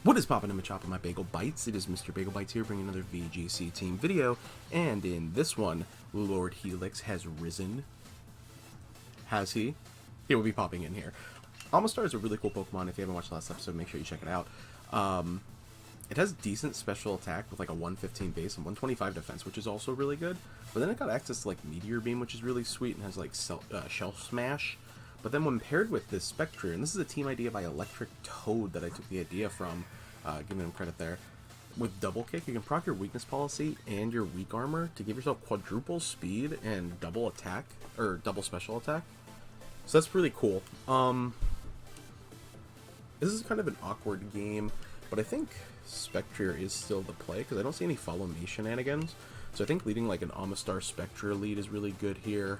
What is poppin' in the chop of my Bagel Bites? It is Mr. Bagel Bites here, bringing another VGC team video, and in this one, Lord Helix has risen. Has he? He will be popping in here. Omastar is a really cool Pokemon. If you haven't watched the last episode, make sure you check it out. It has decent special attack with like a 115 base and 125 defense, which is also really good. But then it got access to like Meteor Beam, which is really sweet, and has like Shell Smash. But then when paired with this Spectre, and this is a team idea by Elektriktoad that I took the idea from, giving him credit there, with Double Kick, you can proc your weakness policy and your weak armor to give yourself quadruple speed and double attack, or double special attack. So that's really cool. This is kind of an awkward game, but I think Spectre is still the play, because I don't see any follow me shenanigans. So I think leading like an Omastar Spectre lead is really good here.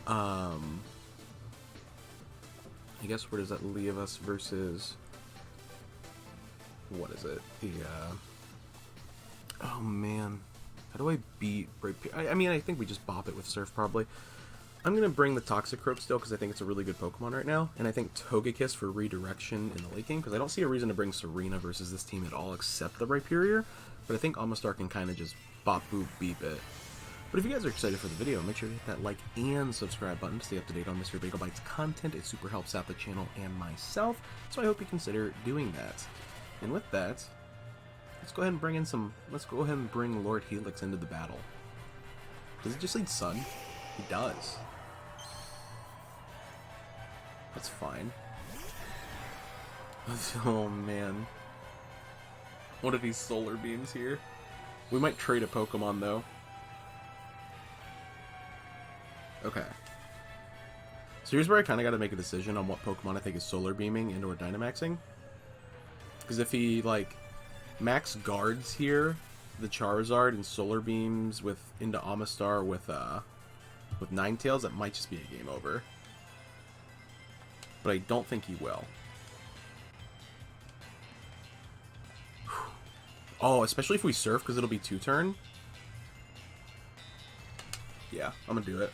I guess where does that leave us versus, what is it? The, oh man, how do I beat I mean, I think we just bop it with Surf probably. I'm going to bring the Toxicroak still because I think it's a really good Pokemon right now, and I think Togekiss for redirection in the late game, because I don't see a reason to bring Serena versus this team at all except the Rhyperior, but I think Omastar can kind of just bop boop beep it. But if you guys are excited for the video, make sure to hit that like and subscribe button to stay up to date on Mr. Bagel Bites content. It super helps out the channel and myself, so I hope you consider doing that. And with that, let's go ahead and bring Lord Helix into the battle. Does it just lead Sun? He does. That's fine. Oh man. What if he Solar Beams here? We might trade a Pokemon though. Okay. So here's where I kind of got to make a decision on what Pokemon I think is Solar Beaming and or Dynamaxing. Because if he, like, max guards here, the Charizard, and Solar Beams into Omastar with Ninetales, that might just be a game over. But I don't think he will. Oh, especially if we Surf, because it'll be 2-turn. Yeah, I'm going to do it.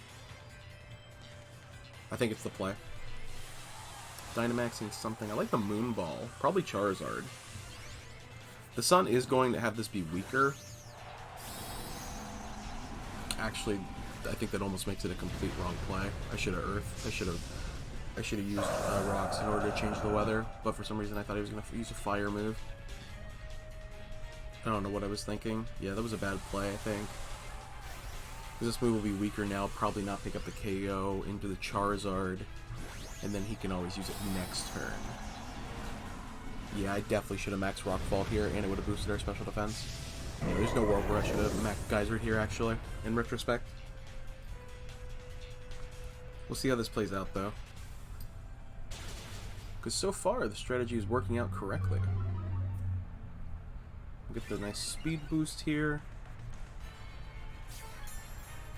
I think it's the play. Dynamaxing something. I like the Moon Ball. Probably Charizard. The Sun is going to have this be weaker. Actually, I think that almost makes it a complete wrong play. I should have Earth. I should have used Rocks in order to change the weather. But for some reason, I thought he was going to use a Fire move. I don't know what I was thinking. Yeah, that was a bad play, I think. This move will be weaker now, probably not pick up the KO into the Charizard, and then he can always use it next turn. Yeah, I definitely should have maxed Rockfall here, and it would have boosted our special defense. Yeah, there's no world where I should have maxed Geyser here, actually, in retrospect. We'll see how this plays out, though. Because so far, the strategy is working out correctly. We'll get the nice speed boost here.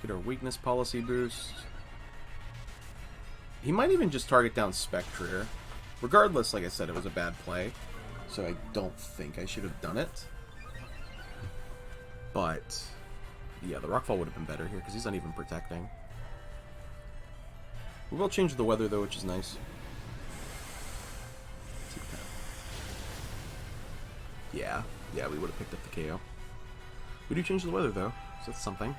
Get our weakness policy boost. He might even just target down Spectre. Regardless, like I said, it was a bad play, so I don't think I should have done it. But yeah, the Rockfall would have been better here because he's not even protecting. We will change the weather though, which is nice. Yeah, we would have picked up the KO. We do change the weather though, so that's something.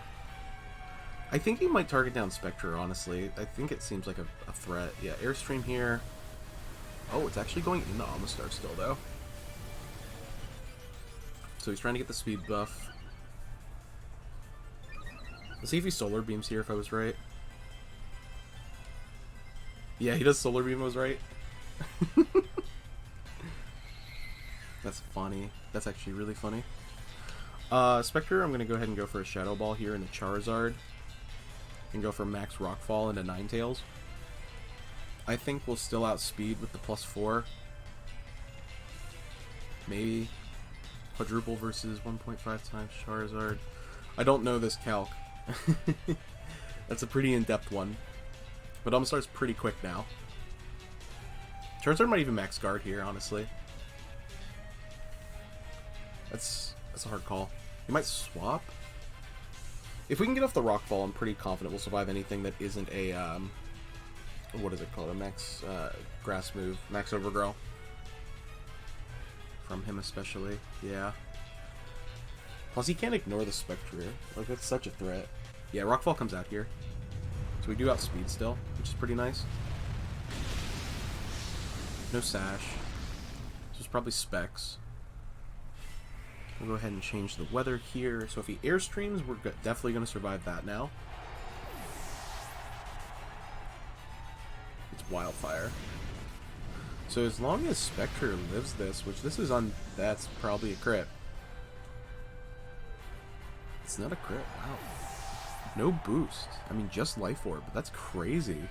I think he might target down Spectre, honestly. I think it seems like a threat. Yeah, Airstream here. Oh, it's actually going into Omastar still, though. So he's trying to get the speed buff. Let's see if he Solar Beams here, if I was right. Yeah, he does Solar Beam, I was right. That's funny. That's actually really funny. Spectre, I'm going to go ahead and go for a Shadow Ball here in the Charizard. And go for max Rockfall into Ninetales. I think we'll still outspeed with the +4. Maybe quadruple versus 1.5 times Charizard. I don't know this calc. That's a pretty in-depth one. But Omastar's pretty quick now. Charizard might even max guard here, honestly. That's a hard call. He might swap. If we can get off the Rockfall, I'm pretty confident we'll survive anything that isn't a, what is it called? A max grass move. Max Overgrow. from him especially. Yeah. Plus, he can't ignore the Spectre. Like, that's such a threat. Yeah, Rockfall comes out here. So we do outspeed still, which is pretty nice. No Sash. So it's probably Specs. We'll go ahead and change the weather here. So if he Airstreams, we're definitely going to survive that now. It's Wildfire. So as long as Spectre lives this, which this is on, that's probably a crit. It's not a crit, wow. No boost. I mean, just Life Orb, but that's crazy.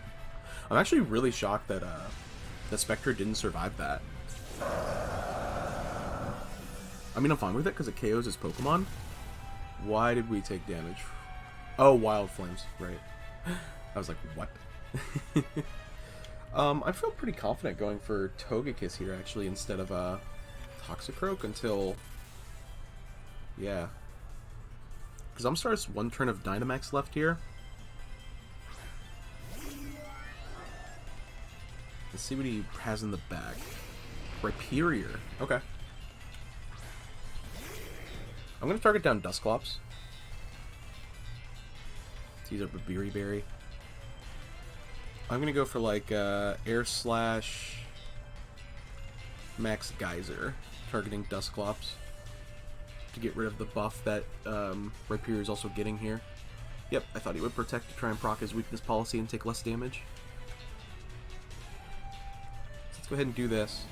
I'm actually really shocked that that Spectre didn't survive that. I mean, I'm fine with it because it KOs his Pokemon. Why did we take damage? Oh, Wild Flames, right. I was like, what? I feel pretty confident going for Togekiss here, actually, instead of Toxicroak until... Yeah. Because Omastar's one turn of Dynamax left here. Let's see what he has in the bag. Rhyperior. Okay. I'm going to target down Dusclops. Let's use up a Beery Berry. I'm going to go for like Air Slash Max Geyser, targeting Dusclops to get rid of the buff that Rhyperior is also getting here. Yep, I thought he would protect to try and proc his weakness policy and take less damage. Let's go ahead and do this.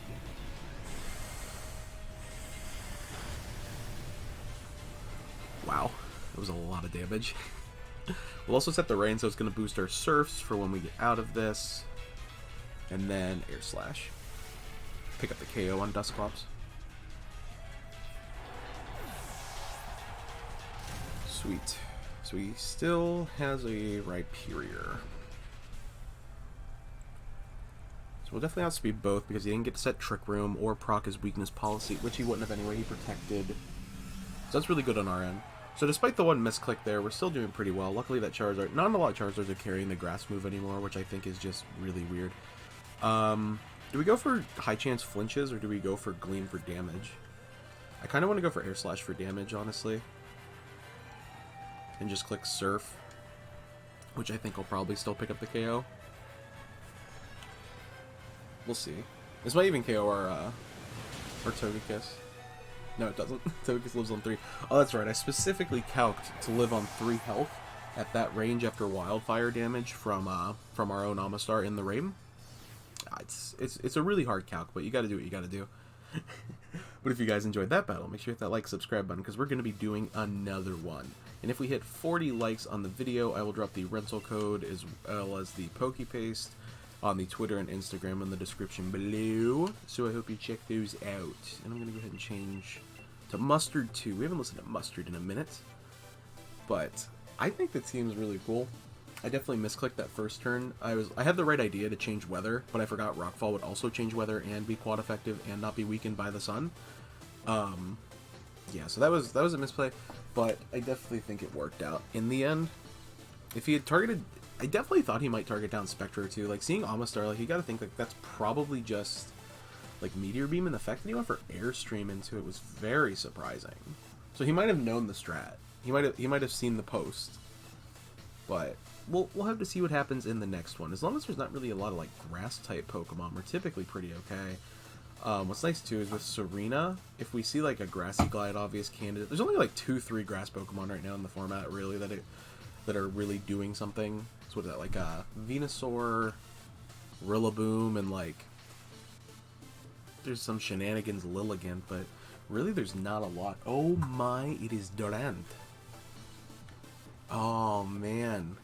Wow, that was a lot of damage. We'll also set the rain, so it's going to boost our Surfs for when we get out of this. And then Air Slash. Pick up the KO on Dusclops. Sweet. So he still has a Rhyperior. So we'll definitely outspeed both because he didn't get to set Trick Room or proc his weakness policy, which he wouldn't have anyway. He protected. So that's really good on our end. So despite the one misclick there, we're still doing pretty well. Luckily that Charizard, not a lot of Charizards are carrying the grass move anymore, which I think is just really weird. Do we go for high chance flinches or do we go for Gleam for damage? I kind of want to go for Air Slash for damage, honestly. And just click Surf, which I think will probably still pick up the KO. We'll see. This might even KO our Togekiss. No, it doesn't. Togekiss lives on 3. Oh, that's right. I specifically calced to live on 3 health at that range after Wildfire damage from our own Omastar in the rain. It's a really hard calc, but you got to do what you got to do. But if you guys enjoyed that battle, make sure you hit that like, subscribe button, because we're going to be doing another one. And if we hit 40 likes on the video, I will drop the rental code as well as the PokePaste on the Twitter and Instagram in the description below. So I hope you check those out. And I'm going to go ahead and change to Mustard 2. We haven't listened to Mustard in a minute. But I think the team's really cool. I definitely misclicked that first turn. I had the right idea to change weather, but I forgot Rockfall would also change weather and be quad effective and not be weakened by the sun. Yeah, so that was a misplay, but I definitely think it worked out in the end. If he had targeted, I definitely thought he might target down Spectre too. Like seeing Omastar, like you got to think like that's probably just like Meteor Beam, and the fact that he went for Airstream into it was very surprising. So he might have known the strat. He might have seen the post, but we'll have to see what happens in the next one. As long as there's not really a lot of like grass type Pokemon, we're typically pretty okay. What's nice too is with Serena, if we see like a Grassy Glide obvious candidate, there's only like 2-3 grass Pokemon right now in the format really that are really doing something. So what is that, like Venusaur, Rillaboom, and like there's some shenanigans Lilligant, but really there's not a lot. Oh my, it is Durant. Oh man,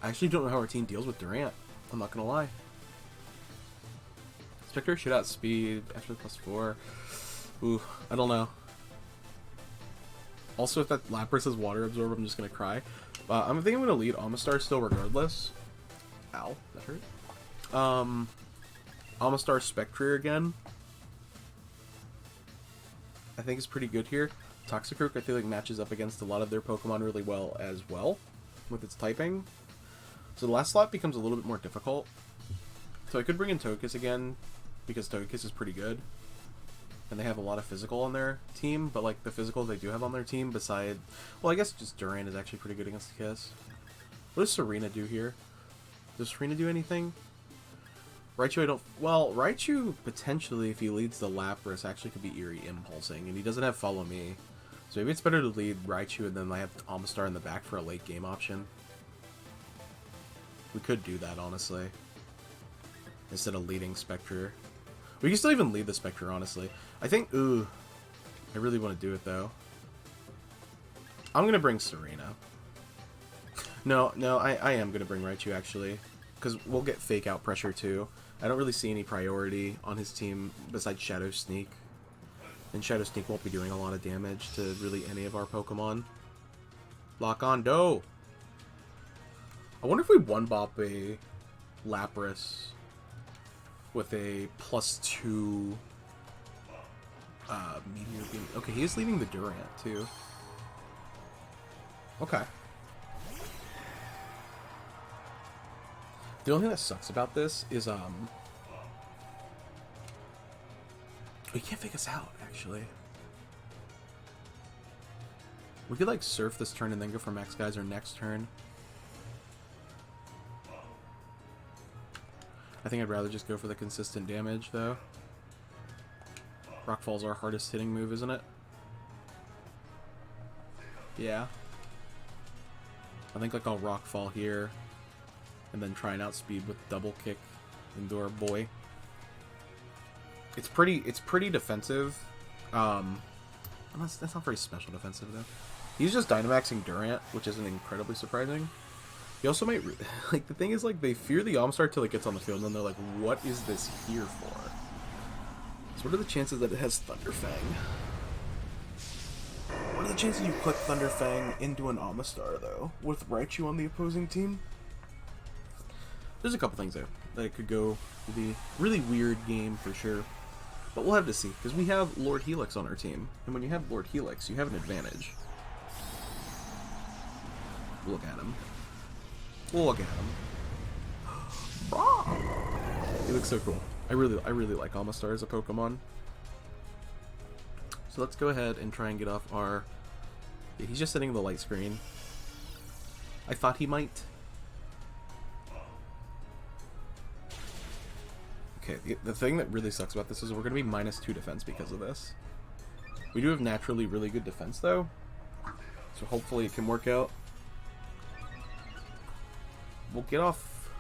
I actually don't know how our team deals with Durant. I'm not gonna lie. Spectre should outspeed after +4. Ooh, I don't know. Also, if that Lapras has Water Absorb, I'm just gonna cry. I'm thinking I'm gonna lead Omastar still regardless. Ow, that hurt. Omastar Spectre again. I think is pretty good here. Toxicroak I feel like matches up against a lot of their Pokemon really well as well with its typing. So the last slot becomes a little bit more difficult. So I could bring in Togekiss again because Togekiss is pretty good. and they have a lot of physical on their team, but like the physical they do have on their team beside, well, I guess just Durant is actually pretty good against the Kiss. What does Serena do here? Does Serena do anything? Raichu, I don't... Well, Raichu, potentially, if he leads the Lapras, actually could be Eerie Impulsing, and he doesn't have Follow Me. So maybe it's better to lead Raichu and then I have Omastar in the back for a late game option. We could do that, honestly. Instead of leading Spectre. We can still even lead the Spectre, honestly. I think... Ooh. I really want to do it, though. I'm going to bring Serena. No, I am going to bring Raichu, actually. Because we'll get Fake Out pressure, too. I don't really see any priority on his team besides Shadow Sneak. And Shadow Sneak won't be doing a lot of damage to really any of our Pokemon. Lock on, Do! I wonder if we one-bop a Lapras with a +2 Meteor Beam. Okay, he is leading the Durant, too. Okay. The only thing that sucks about this is, he can't fake us out, actually. We could, like, surf this turn and then go for Max Geyser next turn. I think I'd rather just go for the consistent damage, though. Rockfall's our hardest hitting move, isn't it? Yeah. I think, like, I'll Rockfall here. And then try and outspeed with Double Kick into our boy. It's pretty defensive. That's not very special defensive, though. He's just Dynamaxing Durant, which isn't incredibly surprising. He also might... Like, the thing is, like, they fear the Omastar till it gets on the field, and then they're like, what is this here for? So what are the chances that it has Thunderfang? What are the chances you put Thunderfang into an Omastar, though, with Raichu on the opposing team? There's a couple things there that could go to the really weird game for sure. But we'll have to see, because we have Lord Helix on our team. And when you have Lord Helix, you have an advantage. Look at him. Look at him. He looks so cool. I really like Omastar as a Pokemon. So let's go ahead and try and get off our... Yeah, he's just sitting in the light screen. I thought he might. Okay, the thing that really sucks about this is we're going to be -2 defense because of this. We do have naturally really good defense, though. So hopefully it can work out. We'll get off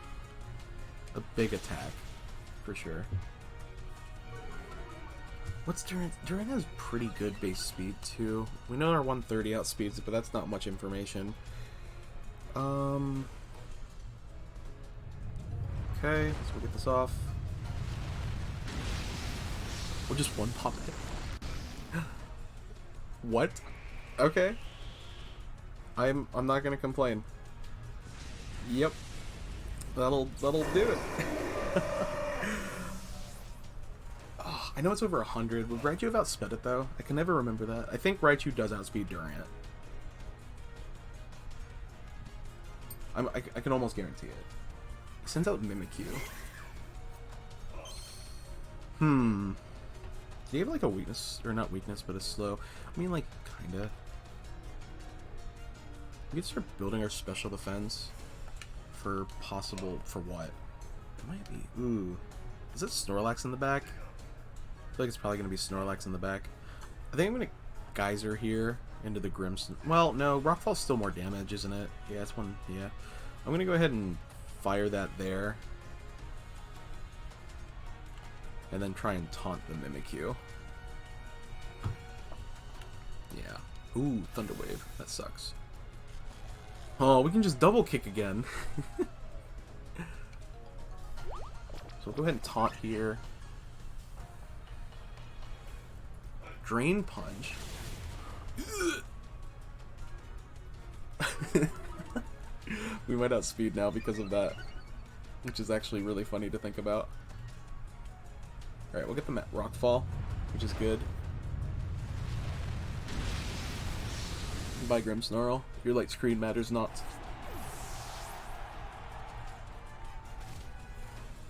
a big attack, for sure. What's Durant? Durant has pretty good base speed, too. We know our 130 outspeeds it, but that's not much information. Okay, so we'll get this off. We'll just one-pop it. What? Okay. I'm not gonna complain. Yep. That'll do it. Oh, I know it's over 100. Would Raichu have outsped it, though? I can never remember that. I think Raichu does outspeed Durant. I can almost guarantee it. He sends out Mimikyu. Do you have, like, a weakness? Or not weakness, but a slow. I mean, like, kinda. We could start building our special defense for possible... For what? It might be... Ooh. Is it Snorlax in the back? I feel like it's probably going to be Snorlax in the back. I think I'm going to Geyser here into the Grimmsnarl. Well, no. Rockfall's still more damage, isn't it? Yeah, it's one... Yeah. I'm going to go ahead and fire that there. And then try and taunt the Mimikyu. Yeah. Ooh, Thunder Wave. That sucks. Oh, we can just double kick again. So we'll go ahead and taunt here. Drain Punch. We might outspeed now because of that. Which is actually really funny to think about. Alright, we'll get the Rockfall, which is good. Bye, Grimmsnarl. Your light screen matters not.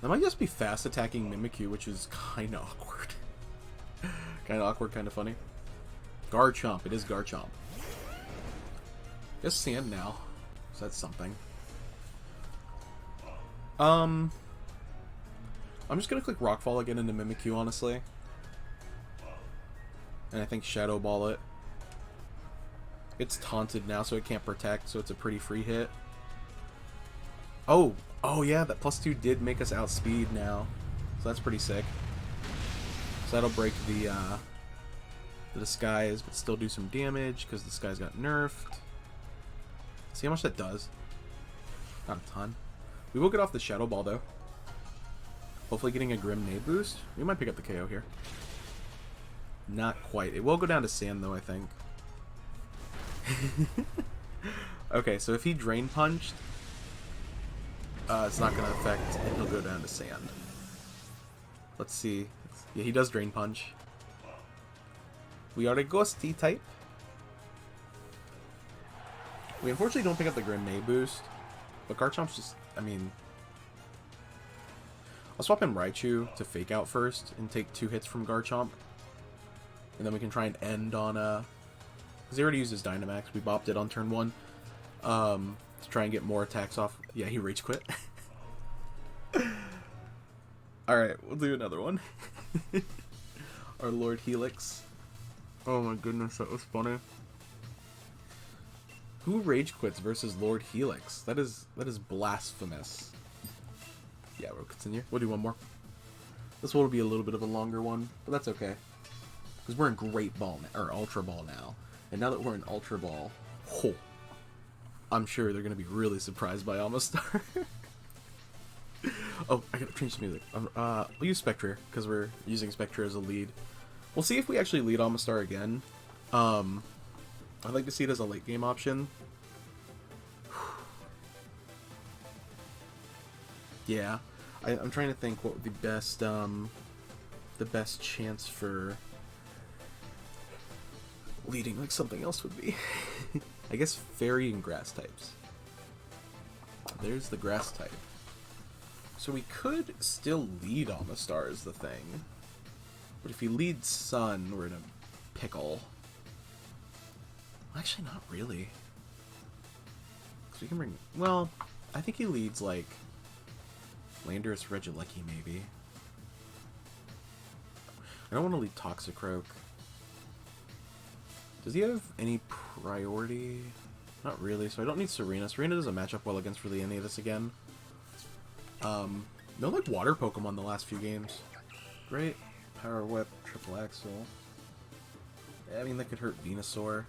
That might just be fast attacking Mimikyu, which is kinda awkward. Kind of awkward, kind of funny. Garchomp. It is Garchomp. It's sand now, so that's something. I'm just gonna click Rockfall again into Mimikyu, honestly. And I think Shadow Ball it. It's taunted now, so it can't protect, so it's a pretty free hit. Oh yeah, that +2 did make us outspeed now, so that's pretty sick. So that'll break the disguise, but still do some damage because the disguise got nerfed. See how much that does? Not a ton. We will get off the Shadow Ball though. Hopefully getting a Grim Nade boost. We might pick up the KO here. Not quite. It will go down to sand though, I think. Okay, so if he Drain Punched, it's not going to affect, and he'll go down to sand. Let's see. Yeah, he does Drain Punch. We are a Ghosty type. We unfortunately don't pick up the Grim Nade boost, but Garchomp's just, I mean... I'll swap in Raichu to Fake Out first and take 2 hits from Garchomp. And then we can try and end on because he already used his Dynamax. We bopped it on turn 1 to try and get more attacks off. Yeah, he Rage Quit. Alright, we'll do another one. Our Lord Helix. Oh my goodness, that was funny. Who Rage Quits versus Lord Helix? That is blasphemous. Yeah, we'll continue. We'll do one more. This one will be a little bit of a longer one, but that's okay. Because we're in Great Ball, or Ultra Ball now. And now that we're in Ultra Ball, I'm sure they're going to be really surprised by Omastar. Oh, I gotta change the music. We'll use Spectre, because we're using Spectre as a lead. We'll see if we actually lead Omastar again. I'd like to see it as a late game option. Yeah, I'm trying to think what would be the best chance for leading like something else would be. I guess Fairy and Grass types. There's the Grass type. So we could still lead Omastar is the thing. But if he leads Sun, we're in a pickle. Actually, not really. Because we can bring... Well, I think he leads, like... Landorus, Regieleki, maybe. I don't want to lead Toxicroak. Does he have any priority? Not really, so I don't need Serena. Serena doesn't match up well against really any of this again. No, like, water Pokemon the last few games. Great. Power Whip, Triple Axle. Yeah, I mean, that could hurt Venusaur.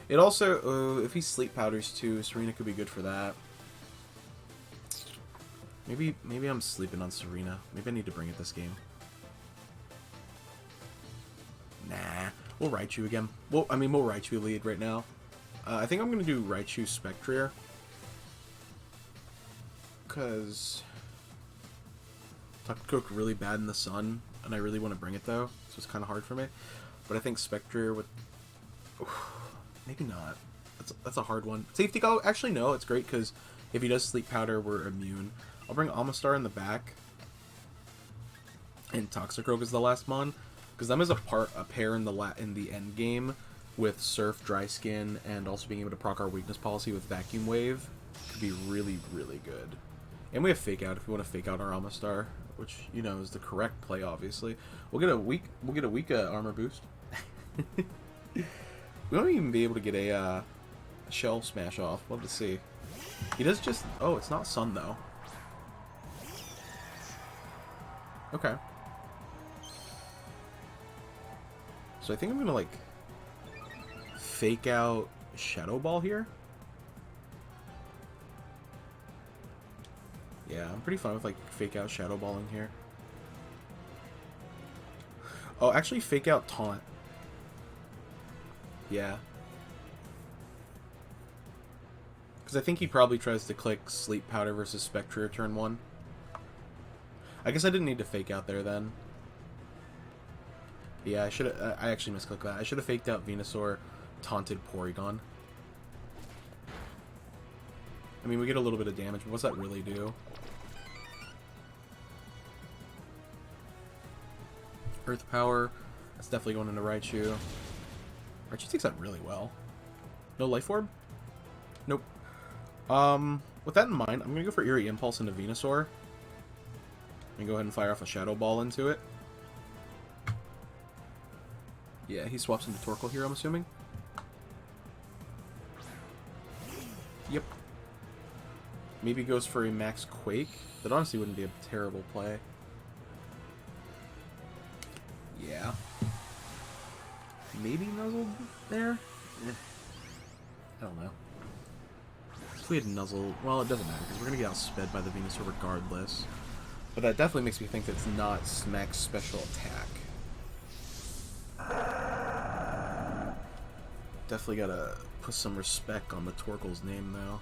It also, if he Sleep Powders too, Serena could be good for that. Maybe I'm sleeping on Serena. Maybe I need to bring it this game. Nah. We'll Raichu again. Well, I mean, we'll Raichu lead right now. I think I'm going to do Raichu Spectre. Because Toxicroak really bad in the sun, and I really want to bring it though, so it's kind of hard for me. But I think Spectre would... Maybe not. That's a hard one. Safety Go? Actually, no. It's great because if he does Sleep Powder, we're immune. I'll bring Omastar in the back. And Toxicroak is the last mon. Because them as a pair in the end game with Surf, Dry Skin, and also being able to proc our weakness policy with Vacuum Wave could be really, really good. And we have Fake Out if we want to Fake Out our Omastar, which, you know, is the correct play, obviously. We'll get a weak armor boost. We won't even be able to get a Shell Smash off. We'll have to see. He does just... Oh, it's not Sun, though. Okay. So I think I'm going to, like, Fake Out Shadow Ball here. Yeah, I'm pretty fine with, like, Fake Out Shadow Balling here. Oh, actually Fake Out Taunt. Yeah. Because I think he probably tries to click Sleep Powder versus Spectre turn 1. I guess I didn't need to Fake Out there then. Yeah, I actually misclicked that. I should have faked out Venusaur, taunted Porygon. I mean, we get a little bit of damage, but what's that really do? Earth Power. That's definitely going into Raichu. Raichu takes that really well. No Life Orb? Nope. With that in mind, I'm going to go for Eerie Impulse into Venusaur. And go ahead and fire off a Shadow Ball into it. Yeah, he swaps into Torkoal here, I'm assuming. Yep. Maybe goes for a Max Quake. That honestly wouldn't be a terrible play. Yeah. Maybe Nuzzled there? I don't know. If we had Nuzzled... Well, it doesn't matter, because we're going to get outsped by the Venusaur regardless. But that definitely makes me think that it's not Max Special Attack. Definitely gotta put some respect on the Torkoal's name, though.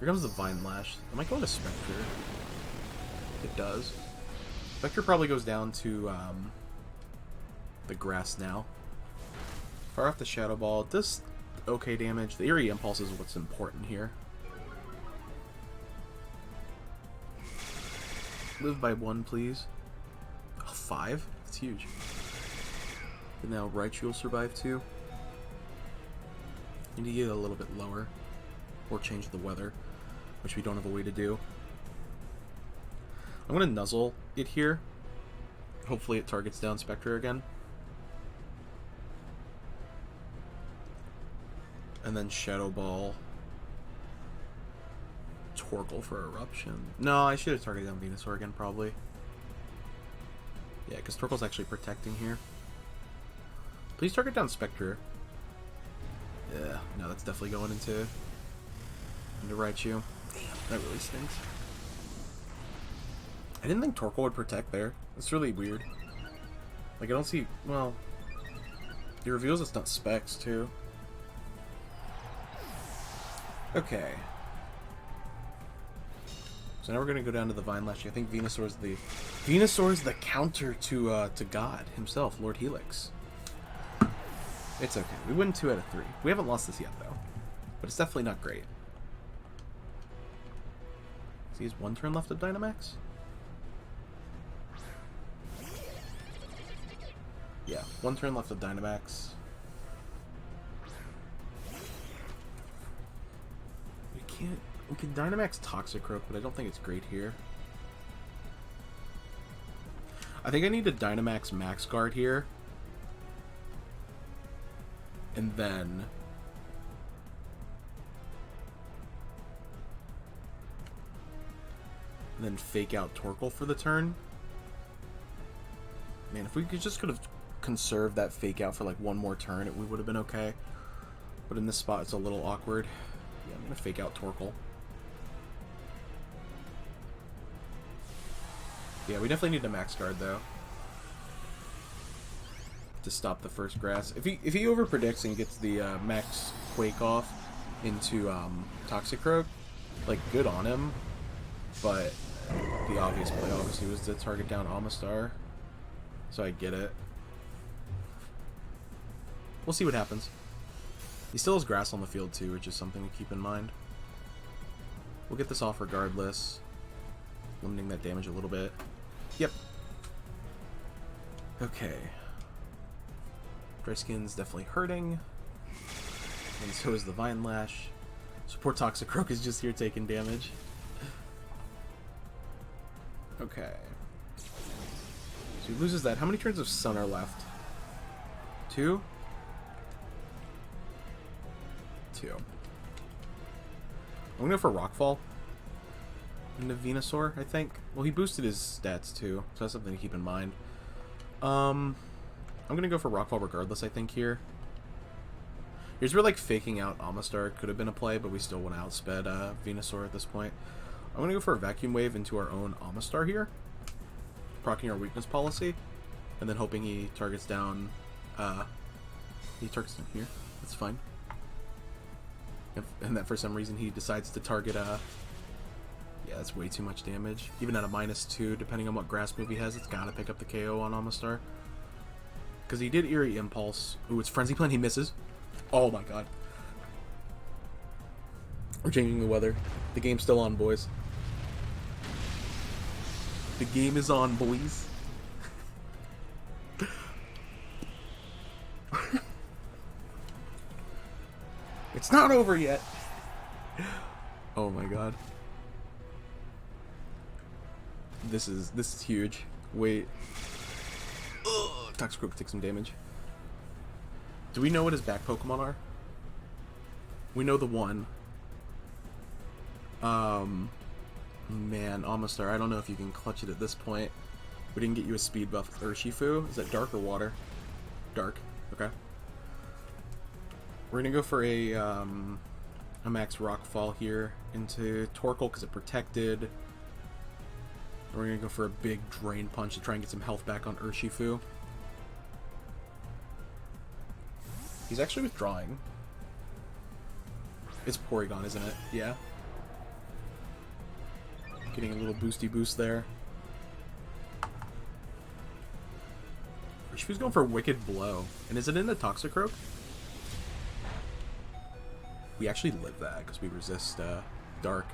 Here comes the Vine Lash. Am I going to Spectre? It does. Spectre probably goes down to the grass now. Fire off the Shadow Ball. It does okay damage. The Eerie Impulse is what's important here. Live by 1, please. Oh, 5? That's huge. And now Raichu will survive too. Need to get a little bit lower. Or change the weather, which we don't have a way to do. I'm going to Nuzzle it here. Hopefully it targets down Spectre again. And then Shadow Ball Torkoal for Eruption. No, I should have targeted down Venusaur again, probably. Yeah, because Torkoal's actually protecting here. Please target down Spectre. Yeah, no, that's definitely going into Raichu. Damn, that really stinks. I didn't think Torkoal would protect there. That's really weird. Like, I don't see... Well... It reveals it's not Specs, too. Okay. So now we're gonna go down to the Vine Lash. I think Venusaur's the counter to God himself, Lord Helix. It's okay. We win 2 out of 3. We haven't lost this yet, though. But it's definitely not great. So he has 1 turn left of Dynamax? Yeah, 1 turn left of Dynamax. We can Dynamax Toxicroak, but I don't think it's great here. I think I need to Dynamax Max Guard here. And then... fake out Torkoal for the turn. Man, if we could have conserved that fake out for like 1 more turn, we would have been okay. But in this spot, it's a little awkward. Yeah, I'm gonna fake out Torkoal. Yeah, we definitely need a Max Guard though to stop the first grass. If he overpredicts and gets the Max Quake off into Toxicroak, like, good on him. But the obvious play obviously was to target down Omastar. So I get it. We'll see what happens. He still has grass on the field too, which is something to keep in mind. We'll get this off regardless. Limiting that damage a little bit. Yep. Okay. Dry Skin's definitely hurting. And so is the Vine Lash. So poor Toxicroak is just here taking damage. Okay. So he loses that. How many turns of Sun are left? 2? 2. I'm gonna go for Rockfall into Venusaur, I think. Well, he boosted his stats too, so that's something to keep in mind. I'm gonna go for Rockfall regardless, I think, here. Here's where, like, faking out Omastar could have been a play, but we still would have outsped Venusaur at this point. I'm gonna go for a Vacuum Wave into our own Omastar here, proccing our weakness policy, and then hoping he targets down, he targets down here. That's fine. And that for some reason he decides to target, yeah, that's way too much damage. Even at a -2, depending on what grass move he has, it's gotta pick up the KO on Omastar. Because he did Eerie Impulse. Ooh, it's Frenzy Plant, he misses. Oh my god. We're changing the weather. The game's still on, boys. The game is on, boys. It's not over yet. Oh my god. This is huge. Wait. Ugh, Toxicroak takes some damage. Do we know what his back Pokemon are? We know the one. Man, Omastar, I don't know if you can clutch it at this point. We didn't get you a speed buff. Urshifu? Is that dark or water? Dark. Okay. We're gonna go for a max Rockfall here into Torkoal because it protected. We're gonna go for a big Drain Punch to try and get some health back on Urshifu. He's actually withdrawing. It's Porygon, isn't it? Yeah. Getting a little boosty boost there. Urshifu's going for Wicked Blow. And is it in the Toxicroak? We actually live that because we resist Dark.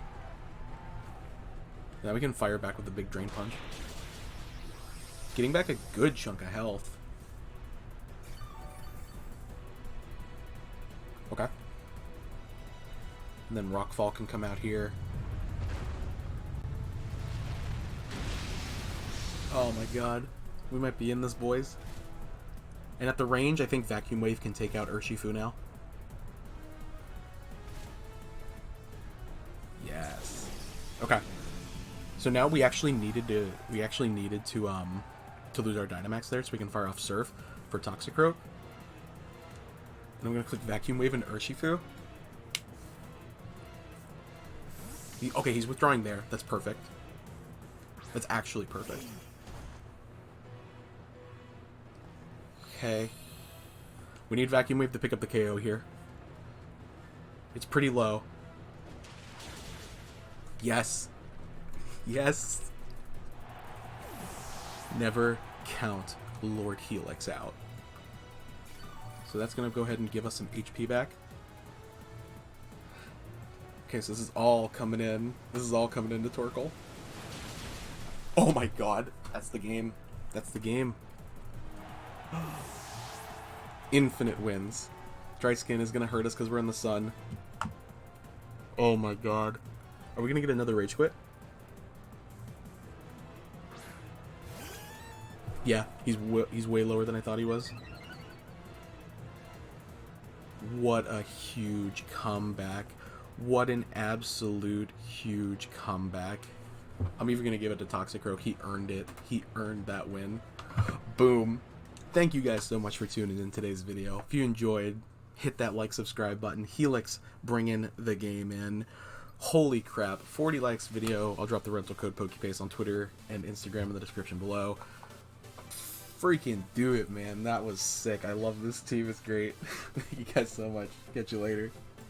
Now we can fire back with the big Drain Punch. Getting back a good chunk of health. Okay. And then Rockfall can come out here. Oh my god. We might be in this, boys. And at the range, I think Vacuum Wave can take out Urshifu now. Yes. Okay. So now we actually needed to lose our Dynamax there so we can fire off Surf for Toxicroak. And I'm gonna click Vacuum Wave and Urshifu. Okay, he's withdrawing there. That's perfect. That's actually perfect. Okay. We need Vacuum Wave to pick up the KO here. It's pretty low. Yes. Yes. Never count Lord Helix out. So that's going to go ahead and give us some HP back. Okay, so this is all coming in. This is all coming into Torkoal. Oh my god. That's the game. That's the game. Infinite wins. Dry Skin is going to hurt us because we're in the sun. Oh my god. Are we going to get another Rage Quit? Yeah, he's way lower than I thought he was. What a huge comeback. What an absolute huge comeback. I'm even going to give it to Toxicroak. He earned it. He earned that win. Boom. Thank you guys so much for tuning in today's video. If you enjoyed, hit that like, subscribe button. Helix bringing the game in. Holy crap. 40 likes video. I'll drop the rental code PokePace on Twitter and Instagram in the description below. Freaking do it, man. That was sick. I love this team. It's great. Thank you guys so much. Catch you later.